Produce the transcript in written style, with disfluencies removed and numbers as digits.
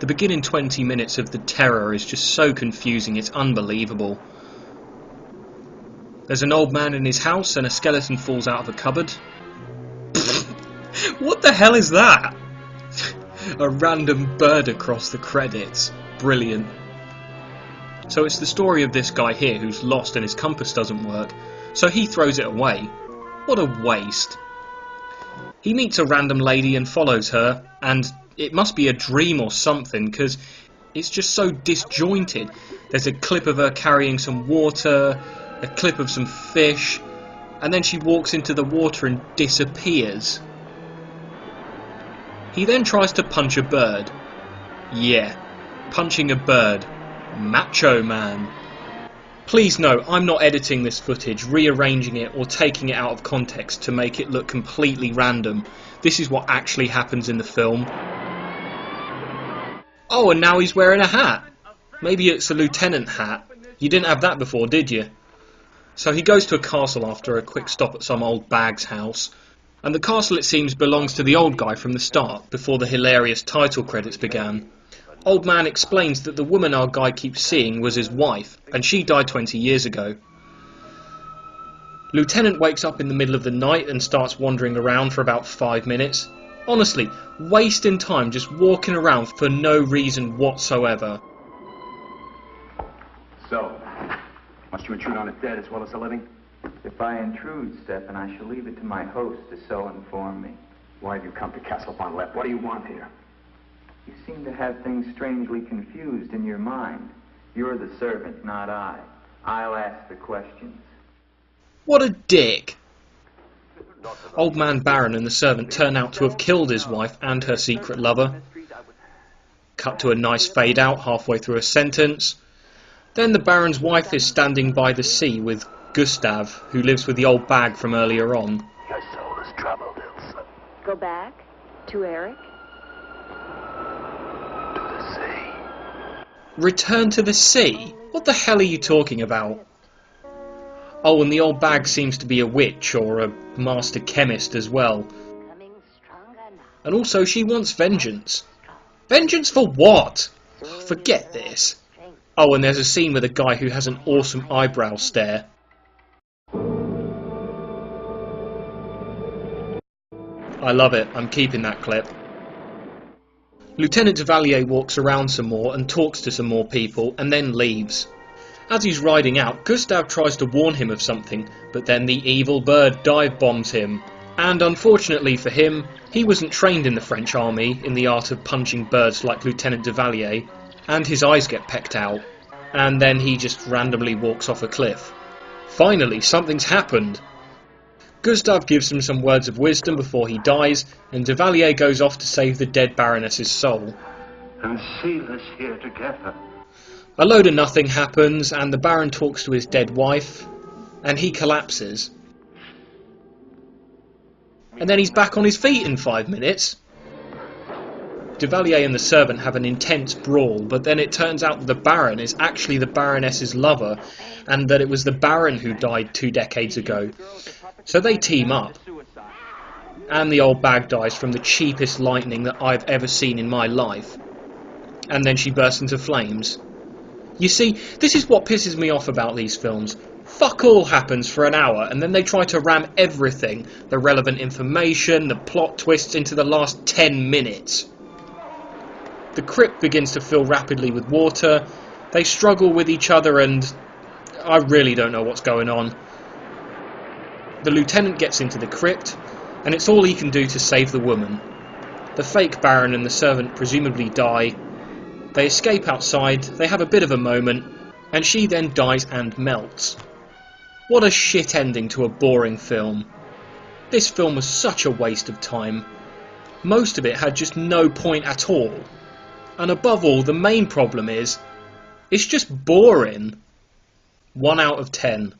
The beginning 20 minutes of The Terror is just so confusing, it's unbelievable. There's an old man in his house and a skeleton falls out of a cupboard. What the hell is that? A random bird across the credits. Brilliant. So it's the story of this guy here who's lost and his compass doesn't work, so he throws it away. What a waste. He meets a random lady and follows her, and it must be a dream or something, because it's just so disjointed. There's a clip of her carrying some water, a clip of some fish, and then she walks into the water and disappears. He then tries to punch a bird. Yeah, punching a bird. Macho man. Please no, I'm not editing this footage, rearranging it or taking it out of context to make it look completely random. This is what actually happens in the film. Oh, and now he's wearing a hat. Maybe it's a lieutenant hat. You didn't have that before, did you? So he goes to a castle after a quick stop at some old bag's house. And the castle, it seems, belongs to the old guy from the start, before the hilarious title credits began. Old man explains that the woman our guy keeps seeing was his wife, and she died 20 years ago. Lieutenant wakes up in the middle of the night and starts wandering around for about 5 minutes. Honestly, wasting time just walking around for no reason whatsoever. So, must you intrude on the dead as well as the living? If I intrude, Stefan, I shall leave it to my host to so inform me. Why have you come to Castle Von Lepp? What do you want here? You seem to have things strangely confused in your mind. You're the servant, not I. I'll ask the questions. What a dick! Old man Baron and the servant turn out to have killed his wife and her secret lover. Cut to a nice fade out halfway through a sentence. Then the Baron's wife is standing by the sea with Gustav, who lives with the old bag from earlier on. Your soul is troubled, Ilsa. Go back to Eric. To the sea. Return to the sea? What the hell are you talking about? Oh, and the old bag seems to be a witch or a master chemist as well. And also she wants vengeance. Vengeance for what? Forget this. Oh, and there's a scene with a guy who has an awesome eyebrow stare. I love it. I'm keeping that clip. Lieutenant Duvalier walks around some more and talks to some more people and then leaves. As he's riding out, Gustav tries to warn him of something, but then the evil bird dive bombs him. And unfortunately for him, he wasn't trained in the French army in the art of punching birds like Lieutenant Duvalier, and his eyes get pecked out. And then he just randomly walks off a cliff. Finally, something's happened. Gustav gives him some words of wisdom before he dies, and Duvalier goes off to save the dead Baroness's soul. And seal us here together. A load of nothing happens, and the Baron talks to his dead wife, and he collapses. And then he's back on his feet in 5 minutes. Duvalier and the servant have an intense brawl, but then it turns out that the Baron is actually the Baroness's lover, and that it was the Baron who died 2 decades ago. So they team up. And the old bag dies from the cheapest lightning that I've ever seen in my life. And then she bursts into flames. You see, this is what pisses me off about these films. Fuck all happens for an hour, and then they try to ram everything, the relevant information, the plot twists, into the last 10 minutes. The crypt begins to fill rapidly with water, they struggle with each other, and I really don't know what's going on. The lieutenant gets into the crypt, and it's all he can do to save the woman. The fake Baron and the servant presumably die. They escape outside, they have a bit of a moment, and she then dies and melts. What a shit ending to a boring film. This film was such a waste of time. Most of it had just no point at all. And above all, the main problem is, it's just boring. 1 out of 10.